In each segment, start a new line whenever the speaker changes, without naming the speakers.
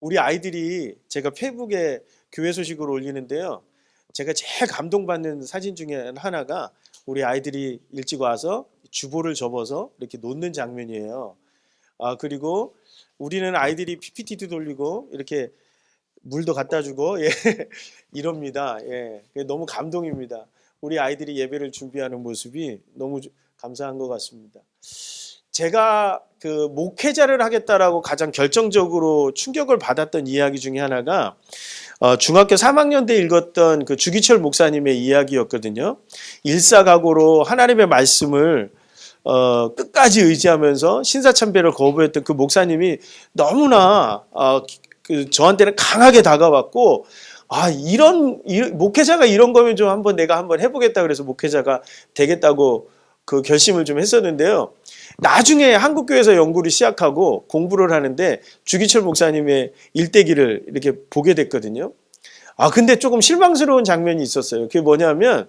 우리 아이들이 제가 페이북에 교회 소식을 올리는데요. 제가 제일 감동받는 사진 중에 하나가 우리 아이들이 일찍 와서 주보를 접어서 이렇게 놓는 장면이에요. 그리고 우리는 아이들이 PPT도 돌리고 이렇게 물도 갖다 주고 예, 이럽니다. 예, 너무 감동입니다. 우리 아이들이 예배를 준비하는 모습이 너무 감사한 것 같습니다. 제가 그 목회자를 하겠다라고 가장 결정적으로 충격을 받았던 이야기 중에 하나가 중학교 3학년 때 읽었던 그 주기철 목사님의 이야기였거든요. 일사각오로 하나님의 말씀을 끝까지 의지하면서 신사참배를 거부했던 그 목사님이 너무나 저한테는 강하게 다가왔고, 이런 목회자가 이런 거면 좀 내가 한번 해보겠다 그래서 목회자가 되겠다고 그 결심을 좀 했었는데요. 나중에 한국교회에서 연구를 시작하고 공부를 하는데 주기철 목사님의 일대기를 이렇게 보게 됐거든요. 근데 조금 실망스러운 장면이 있었어요. 그게 뭐냐면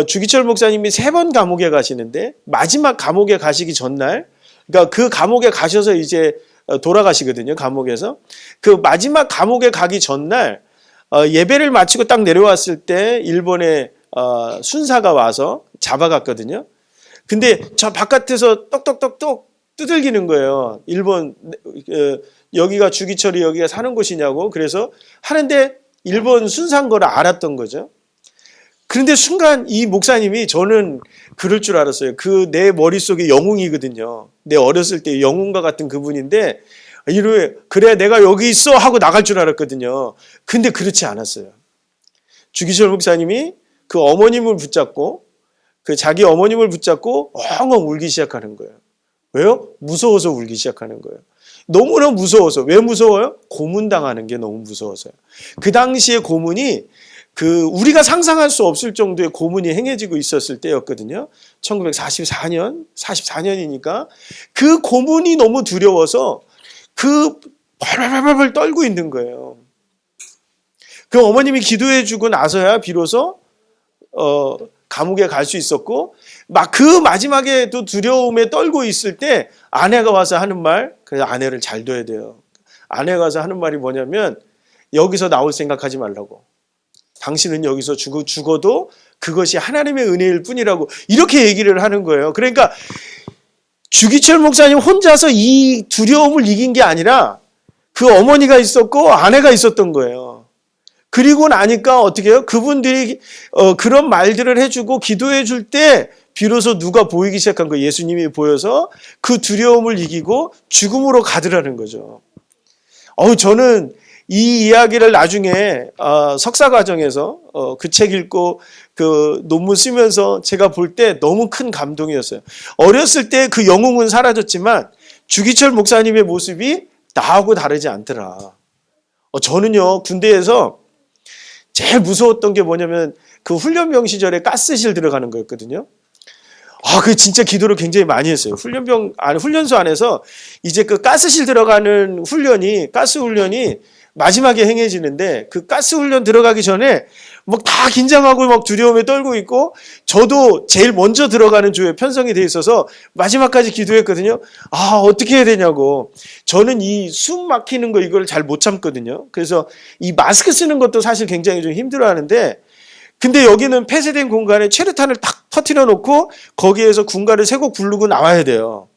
주기철 목사님이 3번 감옥에 가시는데 마지막 감옥에 가시기 전날, 그러니까 그 감옥에 가셔서 이제 돌아가시거든요. 감옥에서. 그 마지막 감옥에 가기 전날 예배를 마치고 딱 내려왔을 때 일본의 순사가 와서 잡아갔거든요. 근데 저 바깥에서 똑똑똑똑 두들기는 거예요. 일본 여기가 주기철이 여기가 사는 곳이냐고. 그래서 하는데 일본 순사인 걸 알았던 거죠. 그런데 순간 이 목사님이, 저는 그럴 줄 알았어요. 내 머릿속에 영웅이거든요. 내 어렸을 때 영웅과 같은 그분인데 그래 내가 여기 있어 하고 나갈 줄 알았거든요. 근데 그렇지 않았어요. 주기철 목사님이 그 어머님을 붙잡고 자기 어머님을 붙잡고 엉엉 울기 시작하는 거예요. 왜요? 무서워서 울기 시작하는 거예요. 너무나 무서워서. 왜 무서워요? 고문당하는 게 너무 무서워서요. 그 당시에 고문이 우리가 상상할 수 없을 정도의 고문이 행해지고 있었을 때였거든요. 1944년, 44년이니까 그 고문이 너무 두려워서 벌벌벌 떨고 있는 거예요. 그 어머님이 기도해주고 나서야 비로소 감옥에 갈 수 있었고, 막 그 마지막에도 두려움에 떨고 있을 때 아내가 와서 하는 말, 그래서 아내를 잘 둬야 돼요. 아내가 와서 하는 말이 뭐냐면, 여기서 나올 생각하지 말라고. 당신은 여기서 죽어도 그것이 하나님의 은혜일 뿐이라고 이렇게 얘기를 하는 거예요. 그러니까 주기철 목사님 혼자서 이 두려움을 이긴 게 아니라 그 어머니가 있었고 아내가 있었던 거예요. 그리고 나니까 어떻게 해요? 그분들이 그런 말들을 해주고 기도해 줄 때 비로소 누가 보이기 시작한 거예요. 예수님이 보여서 그 두려움을 이기고 죽음으로 가더라는 거죠. 저는 이 이야기를 나중에 석사 과정에서 그 책 읽고 그 논문 쓰면서 제가 볼 때 너무 큰 감동이었어요. 어렸을 때 그 영웅은 사라졌지만 주기철 목사님의 모습이 나하고 다르지 않더라. 저는요, 군대에서 제일 무서웠던 게 뭐냐면 그 훈련병 시절에 가스실 들어가는 거였거든요. 그 진짜 기도를 굉장히 많이 했어요. 훈련소 안에서 이제 그 가스실 들어가는 가스 훈련이 마지막에 행해지는데, 그 가스 훈련 들어가기 전에 막 다 긴장하고 막 두려움에 떨고 있고, 저도 제일 먼저 들어가는 조에 편성이 돼 있어서 마지막까지 기도했거든요. 어떻게 해야 되냐고. 저는 이 숨 막히는 거 이걸 잘 못 참거든요. 그래서 이 마스크 쓰는 것도 사실 굉장히 좀 힘들어 하는데, 근데 여기는 폐쇄된 공간에 최루탄을 탁 터뜨려 놓고 거기에서 군가를 3곡 부르고 나와야 돼요.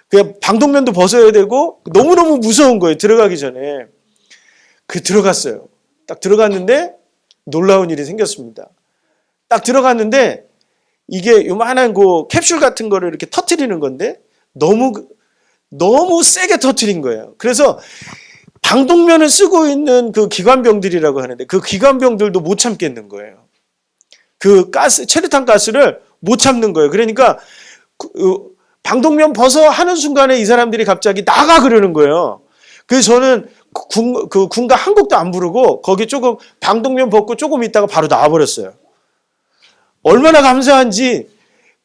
그냥 방독면도 벗어야 되고 너무너무 무서운 거예요. 들어가기 전에. 들어갔어요. 딱 들어갔는데 놀라운 일이 생겼습니다. 딱 들어갔는데 이게 요만한 캡슐 같은 거를 이렇게 터뜨리는 건데 너무 세게 터뜨린 거예요. 그래서 방독면을 쓰고 있는 그 기관병들이라고 하는데 그 기관병들도 못 참겠는 거예요. 체류탄 가스를 못 참는 거예요. 그러니까 방독면 벗어 하는 순간에 이 사람들이 갑자기 나가 그러는 거예요. 그래서 저는 군가 한 곡도 안 부르고 거기 조금 방독면 벗고 조금 있다가 바로 나와버렸어요. 얼마나 감사한지.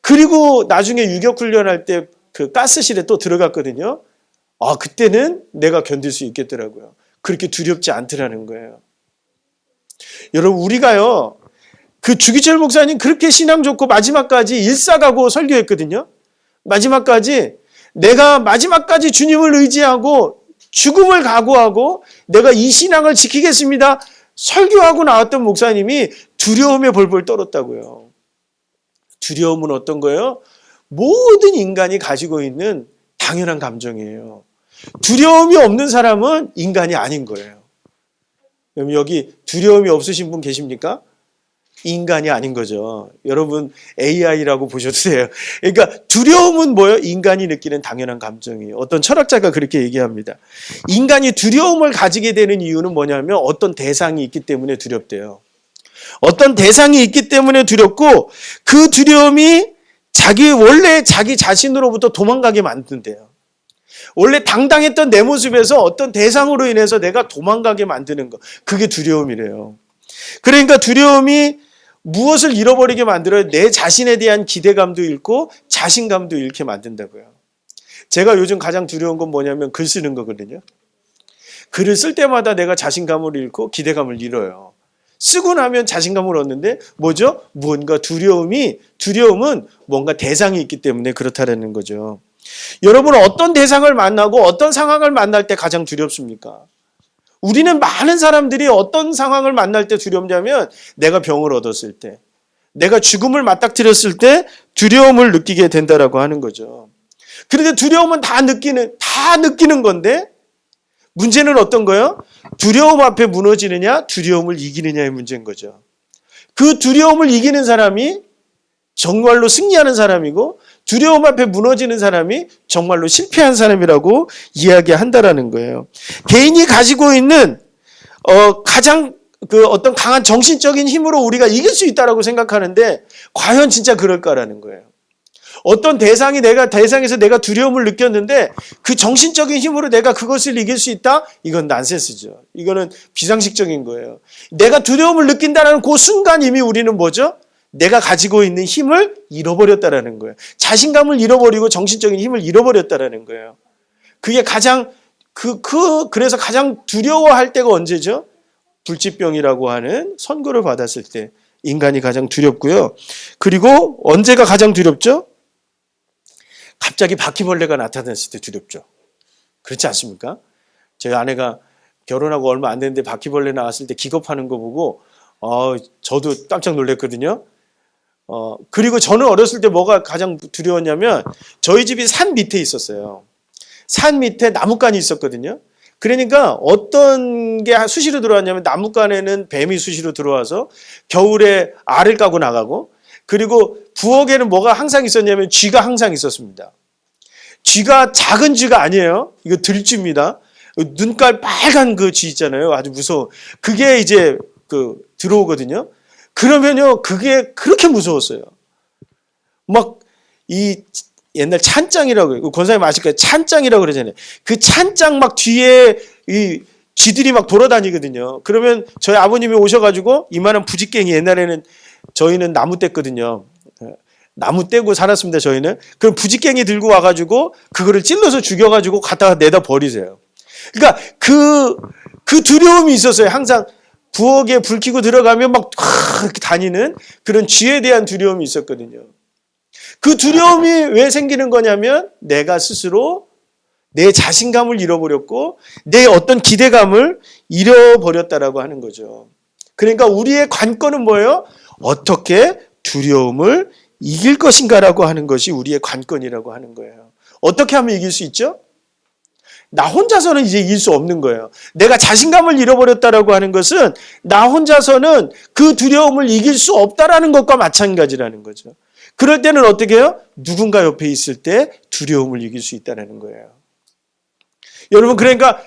그리고 나중에 유격훈련할 때 그 가스실에 또 들어갔거든요. 그때는 내가 견딜 수 있겠더라고요. 그렇게 두렵지 않더라는 거예요. 여러분, 우리가요, 그 주기철 목사님 그렇게 신앙 좋고 마지막까지 일사가고 설교했거든요. 마지막까지 내가 마지막까지 주님을 의지하고 죽음을 각오하고 내가 이 신앙을 지키겠습니다. 설교하고 나왔던 목사님이 두려움에 벌벌 떨었다고요. 두려움은 어떤 거예요? 모든 인간이 가지고 있는 당연한 감정이에요. 두려움이 없는 사람은 인간이 아닌 거예요. 그럼 여기 두려움이 없으신 분 계십니까? 인간이 아닌 거죠. 여러분 AI라고 보셔도 돼요. 그러니까 두려움은 뭐예요? 인간이 느끼는 당연한 감정이에요. 어떤 철학자가 그렇게 얘기합니다. 인간이 두려움을 가지게 되는 이유는 뭐냐면 어떤 대상이 있기 때문에 두렵대요. 어떤 대상이 있기 때문에 두렵고 그 두려움이 원래 자기 자신으로부터 도망가게 만든대요. 원래 당당했던 내 모습에서 어떤 대상으로 인해서 내가 도망가게 만드는 거. 그게 두려움이래요. 그러니까 두려움이 무엇을 잃어버리게 만들어요? 내 자신에 대한 기대감도 잃고 자신감도 잃게 만든다고요. 제가 요즘 가장 두려운 건 뭐냐면 글 쓰는 거거든요. 글을 쓸 때마다 내가 자신감을 잃고 기대감을 잃어요. 쓰고 나면 자신감을 얻는데 뭐죠? 무언가 두려움은 뭔가 대상이 있기 때문에 그렇다라는 거죠. 여러분은 어떤 대상을 만나고 어떤 상황을 만날 때 가장 두렵습니까? 우리는 많은 사람들이 어떤 상황을 만날 때 두렵냐면 내가 병을 얻었을 때, 내가 죽음을 맞닥뜨렸을 때 두려움을 느끼게 된다라고 하는 거죠. 그런데 두려움은 다 느끼는 건데 문제는 어떤 거예요? 두려움 앞에 무너지느냐, 두려움을 이기느냐의 문제인 거죠. 그 두려움을 이기는 사람이 정말로 승리하는 사람이고 두려움 앞에 무너지는 사람이 정말로 실패한 사람이라고 이야기한다라는 거예요. 개인이 가지고 있는 가장 어떤 강한 정신적인 힘으로 우리가 이길 수 있다라고 생각하는데 과연 진짜 그럴까라는 거예요. 어떤 대상에서 내가 두려움을 느꼈는데 그 정신적인 힘으로 내가 그것을 이길 수 있다? 이건 난센스죠. 이거는 비상식적인 거예요. 내가 두려움을 느낀다는 그 순간 이미 우리는 뭐죠? 내가 가지고 있는 힘을 잃어버렸다라는 거예요. 자신감을 잃어버리고 정신적인 힘을 잃어버렸다라는 거예요. 그게 그래서 가장 두려워할 때가 언제죠? 불치병이라고 하는 선고를 받았을 때 인간이 가장 두렵고요. 그리고 언제가 가장 두렵죠? 갑자기 바퀴벌레가 나타났을 때 두렵죠. 그렇지 않습니까? 저희 아내가 결혼하고 얼마 안 됐는데 바퀴벌레 나왔을 때 기겁하는 거 보고 저도 깜짝 놀랐거든요. 그리고 저는 어렸을 때 뭐가 가장 두려웠냐면 저희 집이 산 밑에 있었어요. 산 밑에 나뭇간이 있었거든요. 그러니까 어떤 게 수시로 들어왔냐면 나뭇간에는 뱀이 수시로 들어와서 겨울에 알을 까고 나가고 그리고 부엌에는 뭐가 항상 있었냐면 쥐가 항상 있었습니다. 쥐가 작은 쥐가 아니에요. 이거 들쥐입니다. 눈깔 빨간 그 쥐 있잖아요. 아주 무서워. 그게 이제 들어오거든요. 그러면요, 그게 그렇게 무서웠어요. 막 이 옛날 찬장이라고 권사님 아실 거예요. 찬장이라고 그러잖아요. 그 찬장 막 뒤에 이 쥐들이 막 돌아다니거든요. 그러면 저희 아버님이 오셔가지고 이만한 부지깽이 옛날에는 저희는 나무 뗐거든요. 나무 떼고 살았습니다. 저희는. 그럼 부지깽이 들고 와가지고 그거를 찔러서 죽여가지고 갖다가 내다 버리세요. 그러니까 그 두려움이 있었어요. 항상 부엌에 불 켜고 들어가면 막 이렇게 다니는 그런 쥐에 대한 두려움이 있었거든요. 그 두려움이 왜 생기는 거냐면 내가 스스로 내 자신감을 잃어버렸고 내 어떤 기대감을 잃어버렸다라고 하는 거죠. 그러니까 우리의 관건은 뭐예요? 어떻게 두려움을 이길 것인가라고 하는 것이 우리의 관건이라고 하는 거예요. 어떻게 하면 이길 수 있죠? 나 혼자서는 이제 이길 수 없는 거예요. 내가 자신감을 잃어버렸다라고 하는 것은 나 혼자서는 그 두려움을 이길 수 없다라는 것과 마찬가지라는 거죠. 그럴 때는 어떻게 해요? 누군가 옆에 있을 때 두려움을 이길 수 있다는 거예요. 여러분 그러니까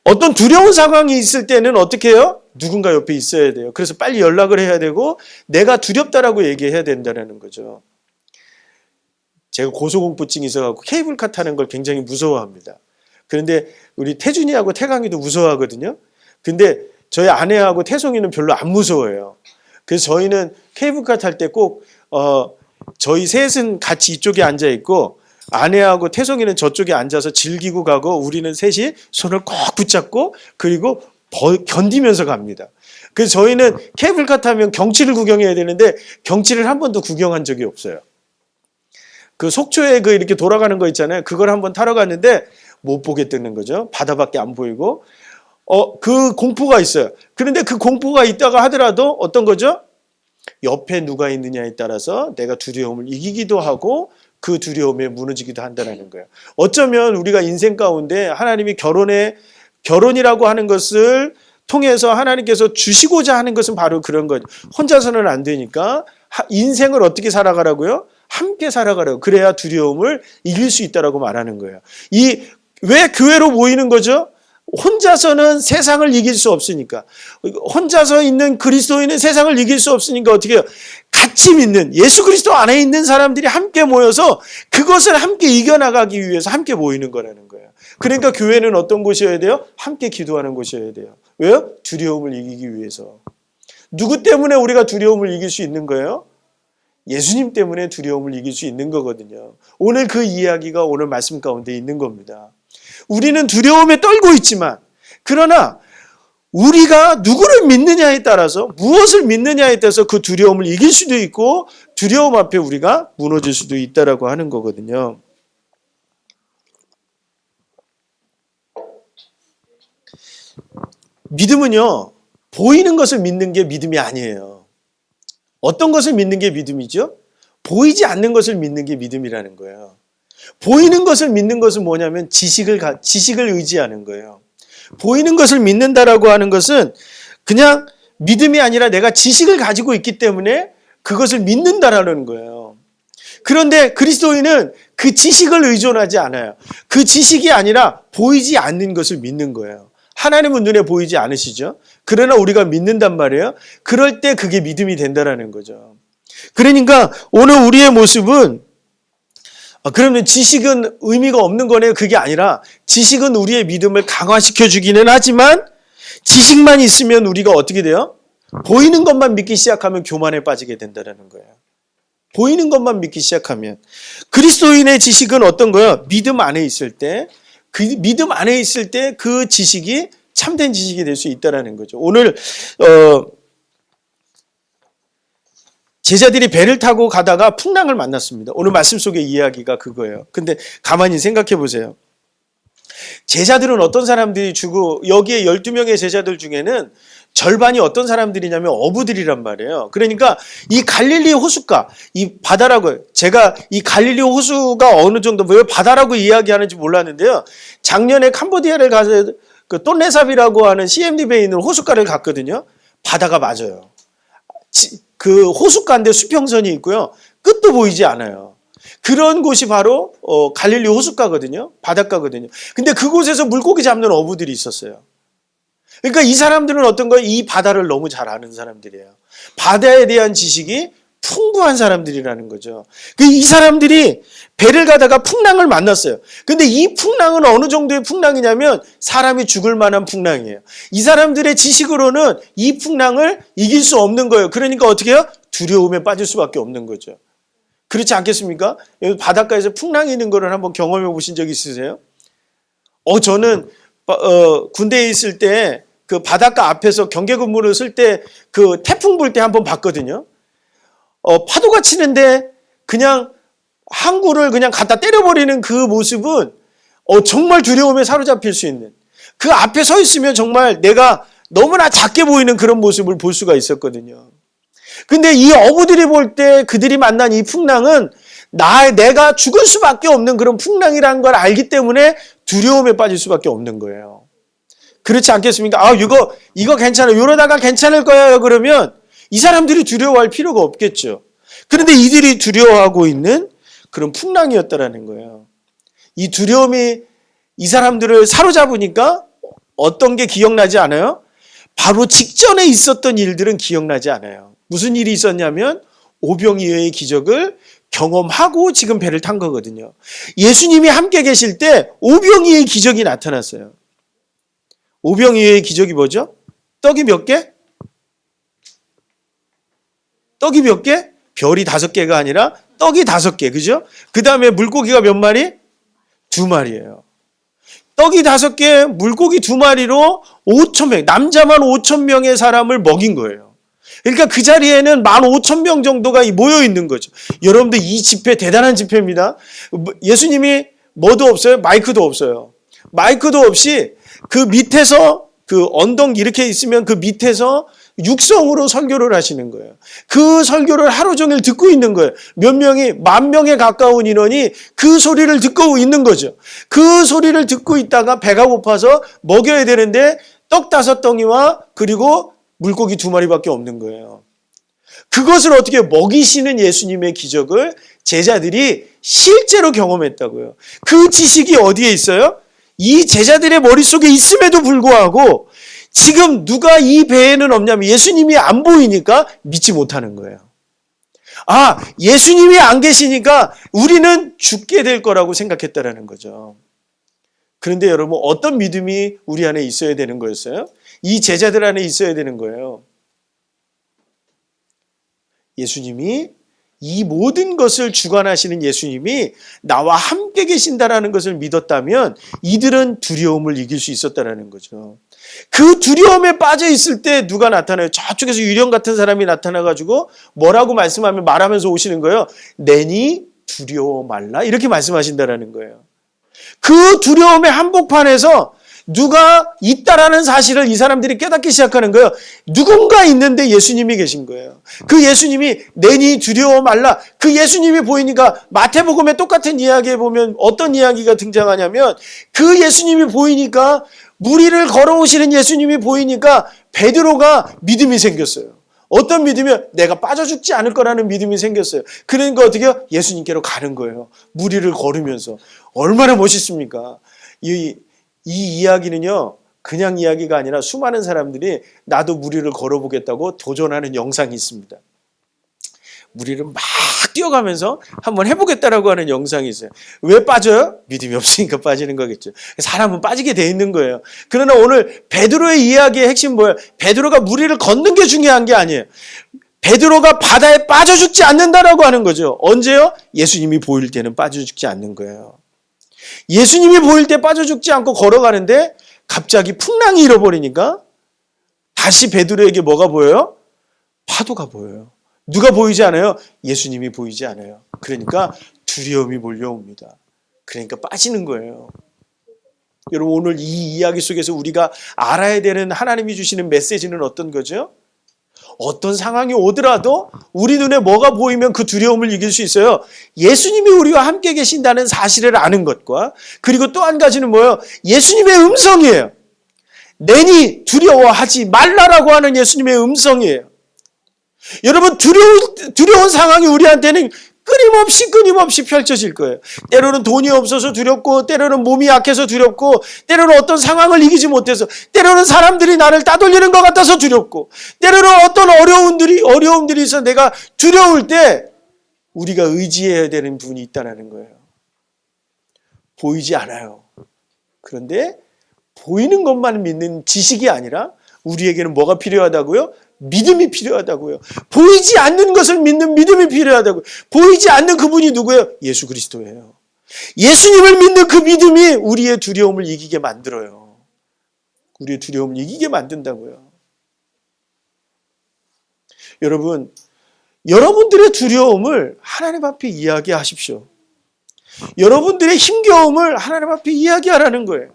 어떤 두려운 상황이 있을 때는 어떻게 해요? 누군가 옆에 있어야 돼요. 그래서 빨리 연락을 해야 되고 내가 두렵다라고 얘기해야 된다는 거죠. 제가 고소공포증이 있어서 케이블카 타는 걸 굉장히 무서워합니다. 그런데 우리 태준이하고 태강이도 무서워하거든요. 근데 저희 아내하고 태송이는 별로 안 무서워해요. 그래서 저희는 케이블카 탈 때 꼭 저희 셋은 같이 이쪽에 앉아 있고 아내하고 태송이는 저쪽에 앉아서 즐기고 가고 우리는 셋이 손을 꼭 붙잡고 그리고 견디면서 갑니다. 그래서 저희는 케이블카 타면 경치를 구경해야 되는데 경치를 한 번도 구경한 적이 없어요. 그 속초에 이렇게 돌아가는 거 있잖아요. 그걸 한번 타러 갔는데 못 보겠다는 거죠. 바다밖에 안 보이고 그 공포가 있어요. 그런데 그 공포가 있다가 하더라도 어떤 거죠? 옆에 누가 있느냐에 따라서 내가 두려움을 이기기도 하고 그 두려움에 무너지기도 한다는 거예요. 어쩌면 우리가 인생 가운데 하나님이 결혼이라고 하는 것을 통해서 하나님께서 주시고자 하는 것은 바로 그런 거죠. 혼자서는 안 되니까 인생을 어떻게 살아가라고요? 함께 살아가라고. 그래야 두려움을 이길 수 있다라고 말하는 거예요. 왜 교회로 모이는 거죠? 혼자서는 세상을 이길 수 없으니까. 혼자서 있는 그리스도인은 세상을 이길 수 없으니까 어떻게 해요? 같이 믿는 예수 그리스도 안에 있는 사람들이 함께 모여서 그것을 함께 이겨나가기 위해서 함께 모이는 거라는 거예요. 그러니까 교회는 어떤 곳이어야 돼요? 함께 기도하는 곳이어야 돼요. 왜요? 두려움을 이기기 위해서. 누구 때문에 우리가 두려움을 이길 수 있는 거예요? 예수님 때문에 두려움을 이길 수 있는 거거든요. 오늘 그 이야기가 오늘 말씀 가운데 있는 겁니다. 우리는 두려움에 떨고 있지만 그러나 우리가 누구를 믿느냐에 따라서 무엇을 믿느냐에 따라서 그 두려움을 이길 수도 있고 두려움 앞에 우리가 무너질 수도 있다라고 하는 거거든요. 믿음은요, 보이는 것을 믿는 게 믿음이 아니에요. 어떤 것을 믿는 게 믿음이죠? 보이지 않는 것을 믿는 게 믿음이라는 거예요. 보이는 것을 믿는 것은 뭐냐면 지식을 의지하는 거예요. 보이는 것을 믿는다라고 하는 것은 그냥 믿음이 아니라 내가 지식을 가지고 있기 때문에 그것을 믿는다라는 거예요. 그런데 그리스도인은 그 지식을 의존하지 않아요. 그 지식이 아니라 보이지 않는 것을 믿는 거예요. 하나님은 눈에 보이지 않으시죠? 그러나 우리가 믿는단 말이에요. 그럴 때 그게 믿음이 된다라는 거죠. 그러니까 오늘 우리의 모습은 그러면 지식은 의미가 없는 거네요. 그게 아니라 지식은 우리의 믿음을 강화시켜 주기는 하지만 지식만 있으면 우리가 어떻게 돼요? 보이는 것만 믿기 시작하면 교만에 빠지게 된다는 거예요. 보이는 것만 믿기 시작하면. 그리스도인의 지식은 어떤 거예요? 믿음 안에 있을 때, 믿음 안에 있을 때 그 지식이 참된 지식이 될 수 있다는 거죠. 오늘 제자들이 배를 타고 가다가 풍랑을 만났습니다. 오늘 말씀 속의 이야기가 그거예요. 근데 가만히 생각해 보세요. 제자들은 어떤 사람들이 주고 여기에 12명의 제자들 중에는 절반이 어떤 사람들이냐면 어부들이란 말이에요. 그러니까 이 갈릴리 호숫가, 이 바다라고 제가 이 갈릴리 호수가 어느 정도 왜 바다라고 이야기하는지 몰랐는데요. 작년에 캄보디아를 가서 그 똠레삽이라고 하는 CMD배에 있는 호숫가를 갔거든요. 바다가 맞아요. 그 호숫가인데 수평선이 있고요. 끝도 보이지 않아요. 그런 곳이 바로 갈릴리 호숫가거든요. 바닷가거든요. 근데 그곳에서 물고기 잡는 어부들이 있었어요. 그러니까 이 사람들은 어떤 거예요? 이 바다를 너무 잘 아는 사람들이에요. 바다에 대한 지식이 풍부한 사람들이라는 거죠. 이 사람들이 배를 가다가 풍랑을 만났어요. 근데 이 풍랑은 어느 정도의 풍랑이냐면 사람이 죽을 만한 풍랑이에요. 이 사람들의 지식으로는 이 풍랑을 이길 수 없는 거예요. 그러니까 어떻게 해요? 두려움에 빠질 수밖에 없는 거죠. 그렇지 않겠습니까? 여기 바닷가에서 풍랑이 있는 거를 한번 경험해 보신 적 있으세요? 저는 군대에 있을 때 그 바닷가 앞에서 경계 근무를 쓸 때 그 태풍 불 때 한번 봤거든요. 파도가 치는데 그냥 항구를 그냥 갖다 때려버리는 그 모습은 정말 두려움에 사로잡힐 수 있는, 그 앞에 서 있으면 정말 내가 너무나 작게 보이는 그런 모습을 볼 수가 있었거든요. 근데 이 어부들이 볼 때 그들이 만난 이 풍랑은 내가 죽을 수밖에 없는 그런 풍랑이라는 걸 알기 때문에 두려움에 빠질 수밖에 없는 거예요. 그렇지 않겠습니까? 이거 괜찮아. 이러다가 괜찮을 거야. 그러면 이 사람들이 두려워할 필요가 없겠죠. 그런데 이들이 두려워하고 있는 그런 풍랑이었다라는 거예요. 이 두려움이 이 사람들을 사로잡으니까 어떤 게 기억나지 않아요? 바로 직전에 있었던 일들은 기억나지 않아요. 무슨 일이 있었냐면 오병이어의 기적을 경험하고 지금 배를 탄 거거든요. 예수님이 함께 계실 때 오병이어의 기적이 나타났어요. 오병이어의 기적이 뭐죠? 떡이 몇 개? 떡이 몇 개? 별이 5개가 아니라 떡이 5개, 그죠? 그 다음에 물고기가 몇 마리? 2마리예요. 떡이 5개, 물고기 2마리로 5,000명, 남자만 5,000명의 사람을 먹인 거예요. 그러니까 그 자리에는 15,000명 정도가 모여 있는 거죠. 여러분들 이 집회 대단한 집회입니다. 예수님이 뭐도 없어요? 마이크도 없어요. 마이크도 없이 그 밑에서 그 언덕 이렇게 있으면 그 밑에서 육성으로 설교를 하시는 거예요. 그 설교를 하루 종일 듣고 있는 거예요. 몇 명이 10,000명에 가까운 인원이 그 소리를 듣고 있는 거죠. 그 소리를 듣고 있다가 배가 고파서 먹여야 되는데 떡 5덩이와 그리고 물고기 2마리밖에 없는 거예요. 그것을 어떻게 먹이시는 예수님의 기적을 제자들이 실제로 경험했다고요. 그 지식이 어디에 있어요? 이 제자들의 머릿속에 있음에도 불구하고 지금 누가 이 배에는 없냐면 예수님이 안 보이니까 믿지 못하는 거예요. 아, 예수님이 안 계시니까 우리는 죽게 될 거라고 생각했다라는 거죠. 그런데 여러분, 어떤 믿음이 우리 안에 있어야 되는 거였어요? 이 제자들 안에 있어야 되는 거예요. 예수님이, 이 모든 것을 주관하시는 예수님이 나와 함께 계신다라는 것을 믿었다면 이들은 두려움을 이길 수 있었다라는 거죠. 그 두려움에 빠져 있을 때 누가 나타나요? 저쪽에서 유령 같은 사람이 나타나가지고 뭐라고 말하면서 오시는 거예요. 내니 두려워 말라, 이렇게 말씀하신다라는 거예요. 그 두려움의 한복판에서 누가 있다라는 사실을 이 사람들이 깨닫기 시작하는 거예요. 누군가 있는데 예수님이 계신 거예요. 그 예수님이 내니 두려워 말라. 그 예수님이 보이니까 마태복음의 똑같은 이야기에 보면 어떤 이야기가 등장하냐면 그 예수님이 보이니까, 무리를 걸어오시는 예수님이 보이니까 베드로가 믿음이 생겼어요. 어떤 믿음이요? 내가 빠져 죽지 않을 거라는 믿음이 생겼어요. 그러니까 어떻게 해요? 예수님께로 가는 거예요. 무리를 걸으면서. 얼마나 멋있습니까? 이 이야기는요, 그냥 이야기가 아니라 수많은 사람들이 나도 무리를 걸어보겠다고 도전하는 영상이 있습니다. 무리를 막 뛰어가면서 한번 해보겠다라고 하는 영상이 있어요. 왜 빠져요? 믿음이 없으니까 빠지는 거겠죠. 사람은 빠지게 돼 있는 거예요. 그러나 오늘 베드로의 이야기의 핵심 뭐예요? 베드로가 무리를 걷는 게 중요한 게 아니에요. 베드로가 바다에 빠져 죽지 않는다라고 하는 거죠. 언제요? 예수님이 보일 때는 빠져 죽지 않는 거예요. 예수님이 보일 때 빠져 죽지 않고 걸어가는데 갑자기 풍랑이 일어버리니까 다시 베드로에게 뭐가 보여요? 파도가 보여요. 누가 보이지 않아요? 예수님이 보이지 않아요. 그러니까 두려움이 몰려옵니다. 그러니까 빠지는 거예요. 여러분, 오늘 이 이야기 속에서 우리가 알아야 되는 하나님이 주시는 메시지는 어떤 거죠? 어떤 상황이 오더라도 우리 눈에 뭐가 보이면 그 두려움을 이길 수 있어요. 예수님이 우리와 함께 계신다는 사실을 아는 것과, 그리고 또 한 가지는 뭐예요? 예수님의 음성이에요. 내니 두려워하지 말라라고 하는 예수님의 음성이에요. 여러분, 두려운 상황이 우리한테는 끊임없이 펼쳐질 거예요. 때로는 돈이 없어서 두렵고, 때로는 몸이 약해서 두렵고, 때로는 어떤 상황을 이기지 못해서, 때로는 사람들이 나를 따돌리는 것 같아서 두렵고, 때로는 어떤 어려움들이 있어 내가 두려울 때 우리가 의지해야 되는 분이 있다는 거예요. 보이지 않아요. 그런데 보이는 것만 믿는 지식이 아니라 우리에게는 뭐가 필요하다고요? 믿음이 필요하다고요. 보이지 않는 것을 믿는 믿음이 필요하다고요. 보이지 않는 그분이 누구예요? 예수 그리스도예요. 예수님을 믿는 그 믿음이 우리의 두려움을 이기게 만들어요. 우리의 두려움을 이기게 만든다고요. 여러분, 여러분들의 두려움을 하나님 앞에 이야기하십시오. 여러분들의 힘겨움을 하나님 앞에 이야기하라는 거예요.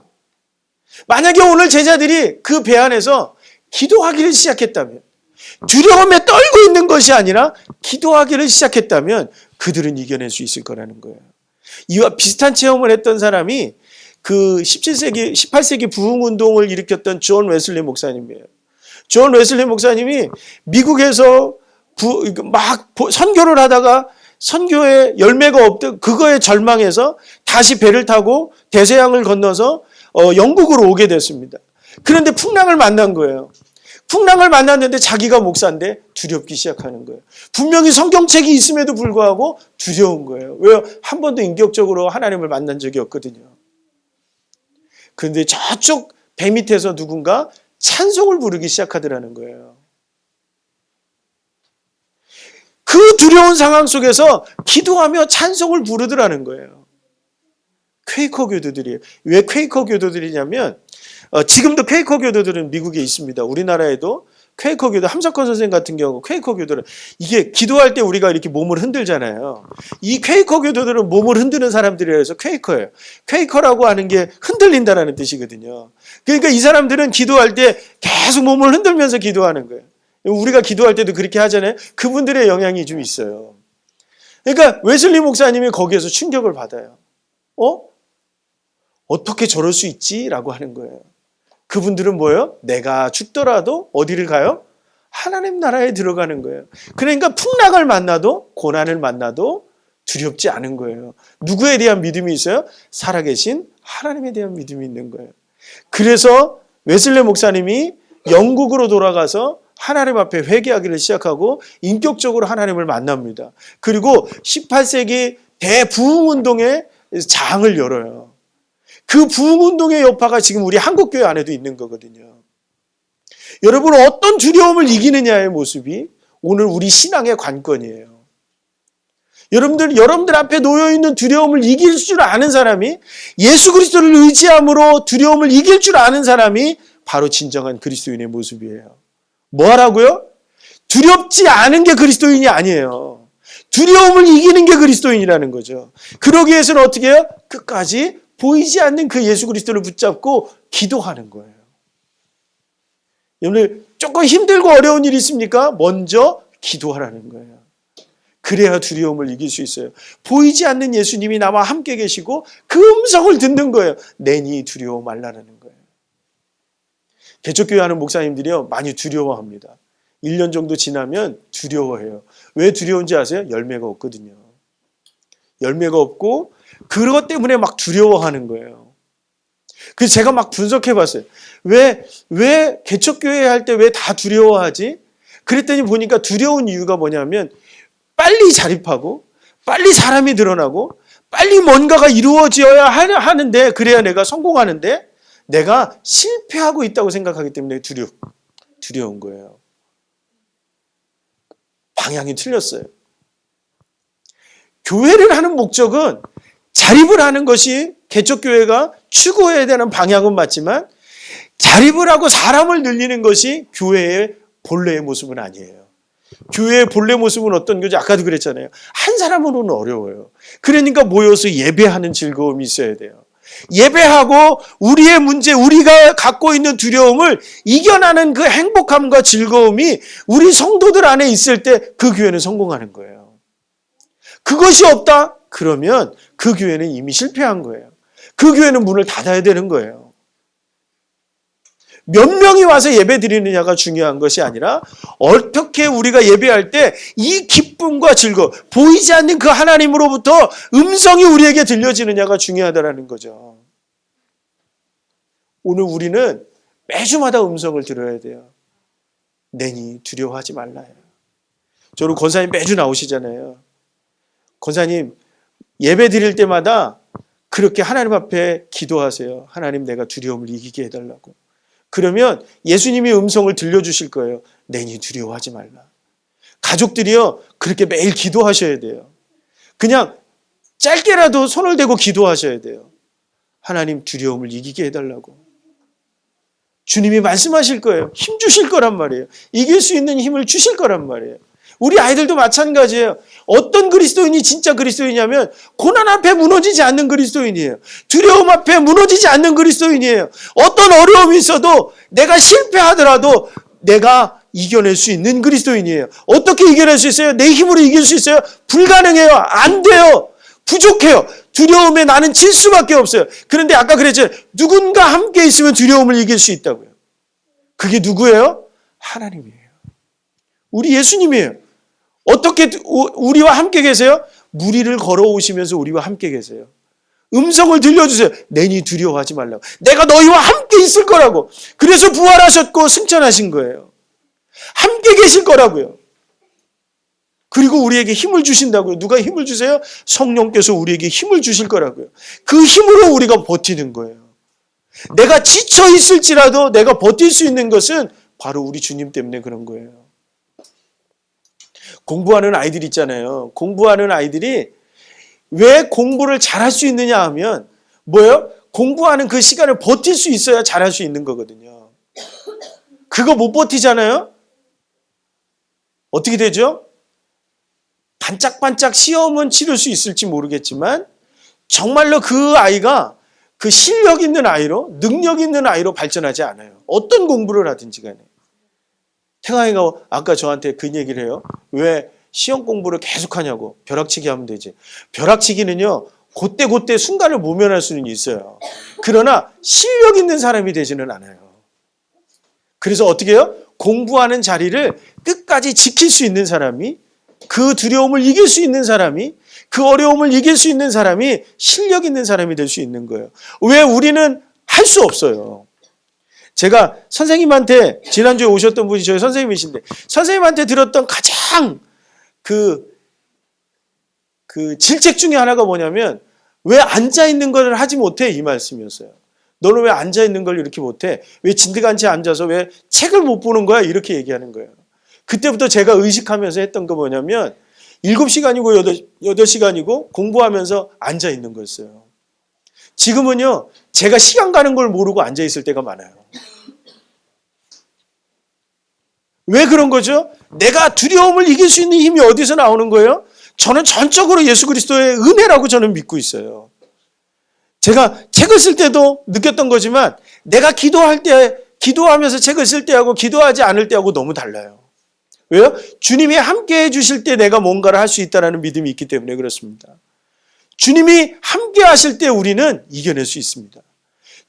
만약에 오늘 제자들이 그 배 안에서 기도하기를 시작했다면, 두려움에 떨고 있는 것이 아니라 기도하기를 시작했다면 그들은 이겨낼 수 있을 거라는 거예요. 이와 비슷한 체험을 했던 사람이 그 18세기 부흥운동을 일으켰던 존 웨슬리 목사님이에요. 존 웨슬리 목사님이 미국에서 막 선교를 하다가 선교에 열매가 없던 그거에 절망해서 다시 배를 타고 대서양을 건너서 영국으로 오게 됐습니다. 그런데 풍랑을 만난 거예요. 풍랑을 만났는데 자기가 목사인데 두렵기 시작하는 거예요. 분명히 성경책이 있음에도 불구하고 두려운 거예요. 왜요? 한 번도 인격적으로 하나님을 만난 적이 없거든요. 그런데 저쪽 배 밑에서 누군가 찬송을 부르기 시작하더라는 거예요. 그 두려운 상황 속에서 기도하며 찬송을 부르더라는 거예요. 퀘이커 교도들이에요. 왜 퀘이커 교도들이냐면 지금도 퀘이커 교도들은 미국에 있습니다. 우리나라에도 퀘이커 교도 함석헌 선생 같은 경우 퀘이커 교도는 이게 기도할 때 우리가 이렇게 몸을 흔들잖아요. 이 퀘이커 교도들은 몸을 흔드는 사람들이라 해서 퀘이커예요. 퀘이커라고 하는 게 흔들린다라는 뜻이거든요. 그러니까 이 사람들은 기도할 때 계속 몸을 흔들면서 기도하는 거예요. 우리가 기도할 때도 그렇게 하잖아요. 그분들의 영향이 좀 있어요. 그러니까 웨슬리 목사님이 거기에서 충격을 받아요. 어떻게 저럴 수 있지? 라고 하는 거예요. 그분들은 뭐예요? 내가 죽더라도 어디를 가요? 하나님 나라에 들어가는 거예요. 그러니까 풍랑을 만나도 고난을 만나도 두렵지 않은 거예요. 누구에 대한 믿음이 있어요? 살아계신 하나님에 대한 믿음이 있는 거예요. 그래서 웨슬리 목사님이 영국으로 돌아가서 하나님 앞에 회개하기를 시작하고 인격적으로 하나님을 만납니다. 그리고 18세기 대부흥운동의 장을 열어요. 그 부흥운동의 여파가 지금 우리 한국교회 안에도 있는 거거든요. 여러분, 어떤 두려움을 이기느냐의 모습이 오늘 우리 신앙의 관건이에요. 여러분들 앞에 놓여있는 두려움을 이길 줄 아는 사람이, 예수 그리스도를 의지함으로 두려움을 이길 줄 아는 사람이 바로 진정한 그리스도인의 모습이에요. 뭐 하라고요? 두렵지 않은 게 그리스도인이 아니에요. 두려움을 이기는 게 그리스도인이라는 거죠. 그러기 위해서는 어떻게 해요? 끝까지 보이지 않는 그 예수 그리스도를 붙잡고 기도하는 거예요. 여러분들 조금 힘들고 어려운 일이 있습니까? 먼저 기도하라는 거예요. 그래야 두려움을 이길 수 있어요. 보이지 않는 예수님이 나와 함께 계시고 그 음성을 듣는 거예요. 내니 두려워 말라는 거예요. 개척교회 하는 목사님들이요, 많이 두려워합니다. 1년 정도 지나면 두려워해요. 왜 두려운지 아세요? 열매가 없거든요. 열매가 없고 그것 때문에 막 두려워하는 거예요. 그래서 제가 막 분석해 봤어요. 왜 개척교회 할 때 왜 다 두려워하지? 그랬더니 보니까 두려운 이유가 뭐냐면 빨리 자립하고 빨리 사람이 드러나고 빨리 뭔가가 이루어져야 하는데, 그래야 내가 성공하는데 내가 실패하고 있다고 생각하기 때문에 두려운 거예요. 방향이 틀렸어요. 교회를 하는 목적은 자립을 하는 것이 개척교회가 추구해야 되는 방향은 맞지만, 자립을 하고 사람을 늘리는 것이 교회의 본래의 모습은 아니에요. 교회의 본래 모습은 어떤 거죠? 아까도 그랬잖아요. 한 사람으로는 어려워요. 그러니까 모여서 예배하는 즐거움이 있어야 돼요. 예배하고 우리의 문제, 우리가 갖고 있는 두려움을 이겨나는 그 행복함과 즐거움이 우리 성도들 안에 있을 때 그 교회는 성공하는 거예요. 그것이 없다? 그러면 그 교회는 이미 실패한 거예요. 그 교회는 문을 닫아야 되는 거예요. 몇 명이 와서 예배 드리느냐가 중요한 것이 아니라 어떻게 우리가 예배할 때 이 기쁨과 즐거움, 보이지 않는 그 하나님으로부터 음성이 우리에게 들려지느냐가 중요하다는 거죠. 오늘 우리는 매주마다 음성을 들어야 돼요. 내니 두려워하지 말라요. 저는 권사님 매주 나오시잖아요. 권사님 예배 드릴 때마다 그렇게 하나님 앞에 기도하세요. 하나님, 내가 두려움을 이기게 해달라고. 그러면 예수님이 음성을 들려주실 거예요. 내니 두려워하지 말라. 가족들이요, 그렇게 매일 기도하셔야 돼요. 그냥 짧게라도 손을 대고 기도하셔야 돼요. 하나님, 두려움을 이기게 해달라고. 주님이 말씀하실 거예요. 힘 주실 거란 말이에요. 이길 수 있는 힘을 주실 거란 말이에요. 우리 아이들도 마찬가지예요. 어떤 그리스도인이 진짜 그리스도인이냐면 고난 앞에 무너지지 않는 그리스도인이에요. 두려움 앞에 무너지지 않는 그리스도인이에요. 어떤 어려움이 있어도 내가 실패하더라도 내가 이겨낼 수 있는 그리스도인이에요. 어떻게 이겨낼 수 있어요? 내 힘으로 이길 수 있어요? 불가능해요. 안 돼요. 부족해요. 두려움에 나는 질 수밖에 없어요. 그런데 아까 그랬죠. 누군가 함께 있으면 두려움을 이길 수 있다고요. 그게 누구예요? 하나님이에요. 우리 예수님이에요. 어떻게 우리와 함께 계세요? 무리를 걸어오시면서 우리와 함께 계세요. 음성을 들려주세요. 내니 두려워하지 말라고. 내가 너희와 함께 있을 거라고. 그래서 부활하셨고 승천하신 거예요. 함께 계실 거라고요. 그리고 우리에게 힘을 주신다고요. 누가 힘을 주세요? 성령께서 우리에게 힘을 주실 거라고요. 그 힘으로 우리가 버티는 거예요. 내가 지쳐 있을지라도 내가 버틸 수 있는 것은 바로 우리 주님 때문에 그런 거예요. 공부하는 아이들 있잖아요. 공부하는 아이들이 왜 공부를 잘할 수 있느냐 하면 뭐예요? 공부하는 그 시간을 버틸 수 있어야 잘할 수 있는 거거든요. 그거 못 버티잖아요? 어떻게 되죠? 반짝반짝 시험은 치를 수 있을지 모르겠지만 정말로 그 아이가 그 실력 있는 아이로, 능력 있는 아이로 발전하지 않아요. 어떤 공부를 하든지 간에. 태강이가 아까 저한테 그 얘기를 해요. 왜 시험 공부를 계속하냐고. 벼락치기 하면 되지. 벼락치기는요, 그때 순간을 모면할 수는 있어요. 그러나 실력 있는 사람이 되지는 않아요. 그래서 어떻게 해요? 공부하는 자리를 끝까지 지킬 수 있는 사람이, 그 두려움을 이길 수 있는 사람이, 그 어려움을 이길 수 있는 사람이 실력 있는 사람이 될 수 있는 거예요. 왜 우리는 할 수 없어요. 제가 선생님한테, 지난주에 오셨던 분이 저희 선생님이신데, 선생님한테 들었던 가장 그 질책 중에 하나가 뭐냐면, 왜 앉아있는 걸 하지 못해? 이 말씀이었어요. 너는 왜 앉아있는 걸 이렇게 못해? 왜 진드간치 앉아서 왜 책을 못 보는 거야? 이렇게 얘기하는 거예요. 그때부터 제가 의식하면서 했던 거 뭐냐면 7시간이고 8시간이고 공부하면서 앉아있는 거였어요. 지금은요, 제가 시간 가는 걸 모르고 앉아있을 때가 많아요. 왜 그런 거죠? 내가 두려움을 이길 수 있는 힘이 어디서 나오는 거예요? 저는 전적으로 예수 그리스도의 은혜라고 저는 믿고 있어요. 제가 책을 쓸 때도 느꼈던 거지만 내가 기도할 때, 기도하면서 책을 쓸 때하고 기도하지 않을 때하고 너무 달라요. 왜요? 주님이 함께 해주실 때 내가 뭔가를 할 수 있다는 믿음이 있기 때문에 그렇습니다. 주님이 함께 하실 때 우리는 이겨낼 수 있습니다.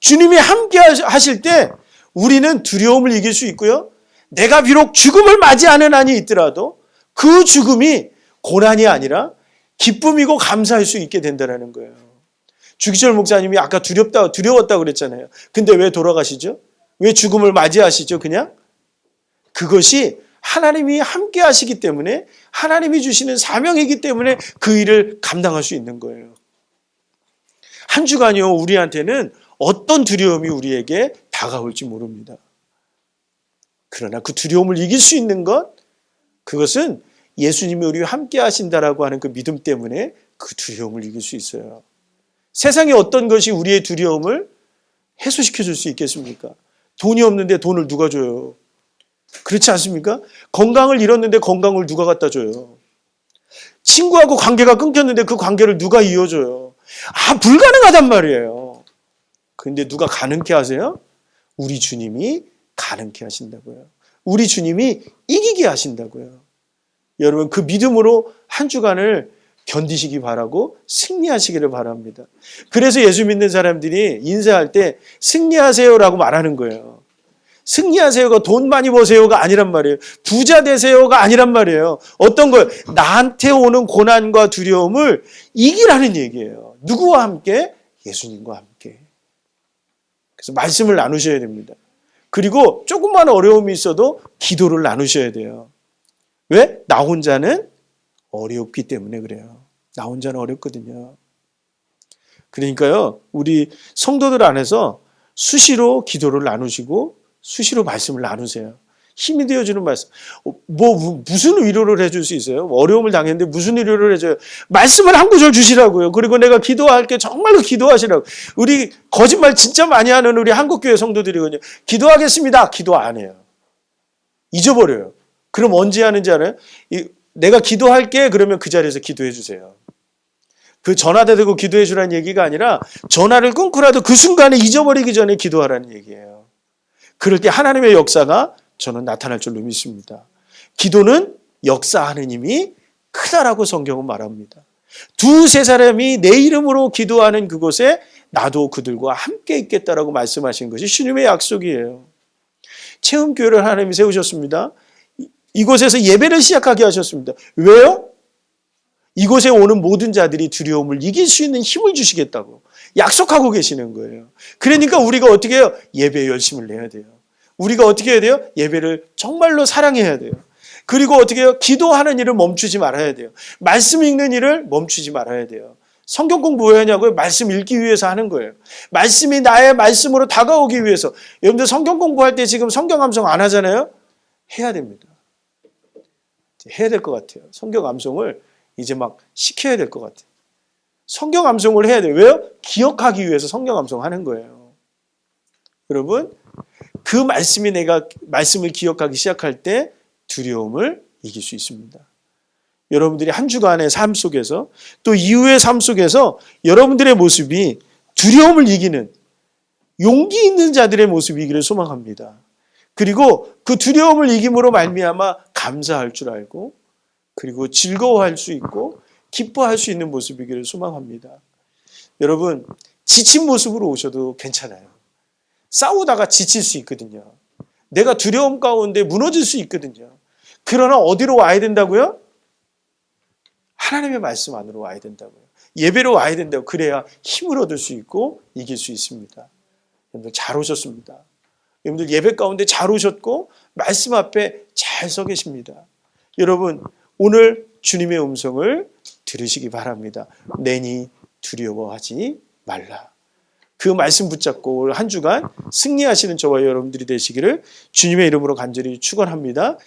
주님이 함께 하실 때 우리는 두려움을 이길 수 있고요. 내가 비록 죽음을 맞이하는 한이 있더라도 그 죽음이 고난이 아니라 기쁨이고 감사할 수 있게 된다는 거예요. 주기철 목사님이 아까 두려웠다고 그랬잖아요. 근데 왜 돌아가시죠? 왜 죽음을 맞이하시죠? 그냥? 그것이 하나님이 함께 하시기 때문에, 하나님이 주시는 사명이기 때문에 그 일을 감당할 수 있는 거예요. 한 주간이요, 우리한테는 어떤 두려움이 우리에게 다가올지 모릅니다. 그러나 그 두려움을 이길 수 있는 것, 그것은 예수님이 우리와 함께 하신다라고 하는 그 믿음 때문에 그 두려움을 이길 수 있어요. 세상에 어떤 것이 우리의 두려움을 해소시켜 줄 수 있겠습니까? 돈이 없는데 돈을 누가 줘요? 그렇지 않습니까? 건강을 잃었는데 건강을 누가 갖다 줘요? 친구하고 관계가 끊겼는데 그 관계를 누가 이어줘요? 불가능하단 말이에요. 그런데 누가 가능케 하세요? 우리 주님이 가능케 하신다고요. 우리 주님이 이기게 하신다고요. 여러분, 그 믿음으로 한 주간을 견디시기 바라고 승리하시기를 바랍니다. 그래서 예수 믿는 사람들이 인사할 때 승리하세요라고 말하는 거예요. 승리하세요가 돈 많이 버세요가 아니란 말이에요. 부자 되세요가 아니란 말이에요. 어떤 걸, 나한테 오는 고난과 두려움을 이기라는 얘기예요. 누구와 함께? 예수님과 함께. 그래서 말씀을 나누셔야 됩니다. 그리고 조금만 어려움이 있어도 기도를 나누셔야 돼요. 왜? 나 혼자는 어렵기 때문에 그래요. 나 혼자는 어렵거든요. 그러니까요, 우리 성도들 안에서 수시로 기도를 나누시고 수시로 말씀을 나누세요. 힘이 되어주는 말씀. 무슨 위로를 해줄 수 있어요? 어려움을 당했는데 무슨 위로를 해줘요? 말씀을 한 구절 주시라고요. 그리고 내가 기도할게 정말로 기도하시라고. 우리 거짓말 진짜 많이 하는 우리 한국교회 성도들이거든요. 기도하겠습니다. 기도 안 해요. 잊어버려요. 그럼 언제 하는지 알아요? 내가 기도할게 그러면 그 자리에서 기도해 주세요. 그 전화대 대고 기도해 주라는 얘기가 아니라 전화를 끊고라도 그 순간에 잊어버리기 전에 기도하라는 얘기예요. 그럴 때 하나님의 역사가 저는 나타날 줄로 믿습니다. 기도는 역사하는 힘이 크다라고 성경은 말합니다. 두세 사람이 내 이름으로 기도하는 그곳에 나도 그들과 함께 있겠다라고 말씀하신 것이 주님의 약속이에요. 체험교회를 하나님이 세우셨습니다. 이곳에서 예배를 시작하게 하셨습니다. 왜요? 이곳에 오는 모든 자들이 두려움을 이길 수 있는 힘을 주시겠다고 약속하고 계시는 거예요. 그러니까 우리가 어떻게 해요? 예배에 열심을 내야 돼요. 우리가 어떻게 해야 돼요? 예배를 정말로 사랑해야 돼요. 그리고 어떻게 해요? 기도하는 일을 멈추지 말아야 돼요. 말씀 읽는 일을 멈추지 말아야 돼요. 성경 공부 왜 하냐고요? 말씀 읽기 위해서 하는 거예요. 말씀이 나의 말씀으로 다가오기 위해서. 여러분들 성경 공부할 때 지금 성경 암송 안 하잖아요? 해야 됩니다. 해야 될 것 같아요. 성경 암송을 이제 막 시켜야 될 것 같아요. 성경 암송을 해야 돼요. 왜요? 기억하기 위해서 성경 암송하는 거예요. 여러분, 그 말씀이 내가 말씀을 기억하기 시작할 때 두려움을 이길 수 있습니다. 여러분들이 한 주간의 삶 속에서 또 이후의 삶 속에서 여러분들의 모습이 두려움을 이기는 용기 있는 자들의 모습이기를 소망합니다. 그리고 그 두려움을 이김으로 말미암아 감사할 줄 알고 그리고 즐거워할 수 있고 기뻐할 수 있는 모습이기를 소망합니다. 여러분, 지친 모습으로 오셔도 괜찮아요. 싸우다가 지칠 수 있거든요. 내가 두려움 가운데 무너질 수 있거든요. 그러나 어디로 와야 된다고요? 하나님의 말씀 안으로 와야 된다고요. 예배로 와야 된다고. 그래야 힘을 얻을 수 있고 이길 수 있습니다. 여러분들 잘 오셨습니다. 여러분들 예배 가운데 잘 오셨고 말씀 앞에 잘 서 계십니다. 여러분, 오늘 주님의 음성을 들으시기 바랍니다. 내니 두려워하지 말라. 그 말씀 붙잡고 올 한 주간 승리하시는 저와 여러분들이 되시기를 주님의 이름으로 간절히 축원합니다.